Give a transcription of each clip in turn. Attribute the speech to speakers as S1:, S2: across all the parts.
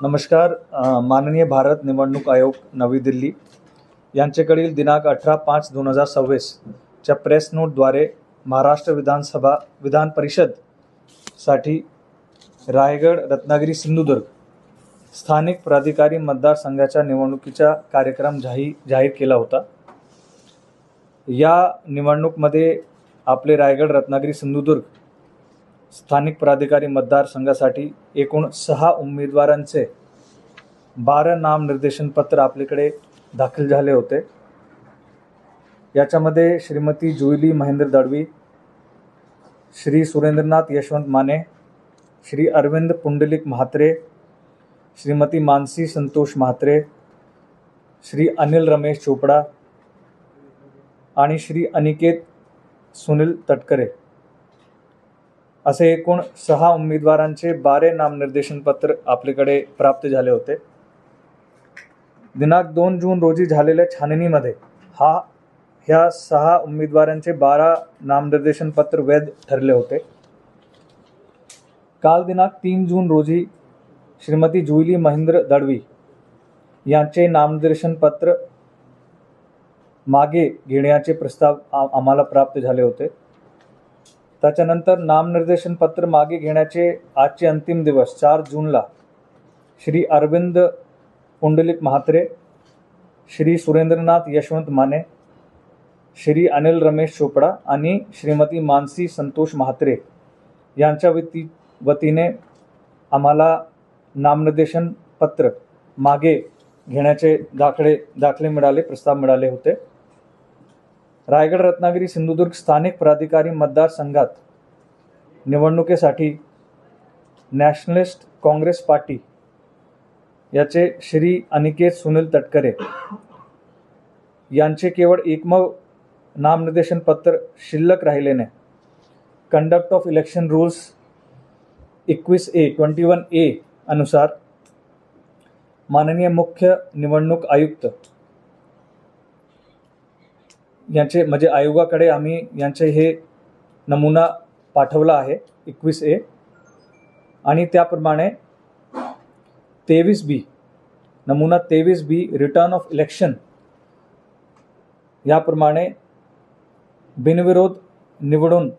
S1: नमस्कार. माननीय भारत निवडणूक आयोग नवी दिल्ली यांच्याकडील दिनांक 18/5/2026 च्या प्रेस नोटद्वारे महाराष्ट्र विधान परिषदसाठी रायगड, रत्नागिरी, सिंधुदुर्ग स्थानिक प्राधिकारी मतदारसंघाच्या निवडणुकीचा कार्यक्रम जाहीर केला होता. या निवडणुकीमध्ये आपले रायगड, रत्नागिरी, सिंधुदुर्ग स्थानिक प्राधिकारी मतदारसंघासाठी एकूण 6 उमेदवारांचे 12 नामनिर्देशन पत्र आपल्याकडे दाखल झाले होते. याच्यामध्ये श्रीमती जुईली महेंद्र दळवी, श्री सुरेंद्रनाथ यशवंत माने, श्री अरविंद पुंडलिक म्हात्रे, श्रीमती मानसी संतोष म्हात्रे, श्री अनिल रमेश चोपड़ा आणि श्री अनिकेत सुनील तटकरे असे एकूण 6 उमेदवारांचे 12 नामनिर्देशन पत्र आपल्याकडे प्राप्त झाले होते. दिनांक 2 जून रोजी झालेल्या छाननीमध्ये ह्या 6 उमेदवारांचे 12 नामनिर्देशन पत्र वैध ठरले होते. काल दिनांक 3 जून रोजी श्रीमती जुईली महेंद्र दळवी यांचे नामनिर्देशन पत्र मागे घेण्याचे प्रस्ताव आम्हाला प्राप्त झाले होते. त्याच्यानंतर नामनिर्देशन पत्र मागे घेण्याचे आजचे अंतिम दिवस 4 जूनला श्री अरविंद पुंडलिक म्हात्रे, श्री सुरेंद्रनाथ यशवंत माने, श्री अनिल रमेश चोपड़ा आणि श्रीमती मानसी संतोष म्हात्रे यांच्या वतीने आम्हाला नामनिर्देशन पत्र मागे घेण्याचे दाखले मिळाले, प्रस्ताव मिळाले होते. रायगड, रत्नागिरी, सिंधुदुर्ग स्थानिक प्राधिकारी मतदारसंघात निवडणुकीसाठी नॅशनलिस्ट काँग्रेस पार्टी याचे श्री अनिकेत सुनील तटकरे यांचे केवळ एकमेव नामनिर्देशन पत्र शिल्लक राहिल्याने conduct of election rules 21A अनुसार माननीय मुख्य निवडणूक आयुक्त यांचे म्हणजे आयोगाकडे आम्ही यांचे हे नमुना पाठवला आहे 21A आणि त्याप्रमाणे 23B नमुना 23B रिटर्न ऑफ इलेक्शन याप्रमाणे बिनविरोध निवडून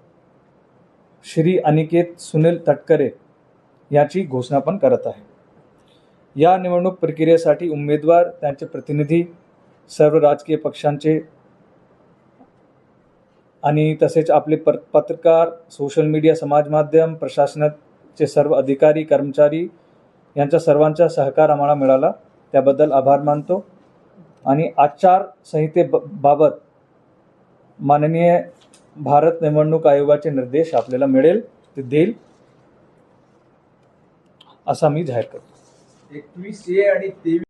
S1: श्री अनिकेत सुनील तटकरे याची घोषणा पण करत आहे. या निवडणूक प्रक्रियेसाठी उमेदवार, त्यांचे प्रतिनिधी, सर्व राजकीय पक्षांचे आणि तसेच आपले पत्रकार, सोशल मीडिया, समाज माध्यम, प्रशासनाचे सर्व अधिकारी, कर्मचारी यांच्या सर्वांचा सहकार आम्हाला मिळाला, त्याबद्दल आभार मानतो. आणि आचारसंहितेबाबत माननीय भारत निवडणूक आयोगाचे निर्देश आपल्याला मिळेल ते देईल असा मी जाहीर करतो.
S2: 21A आणि 23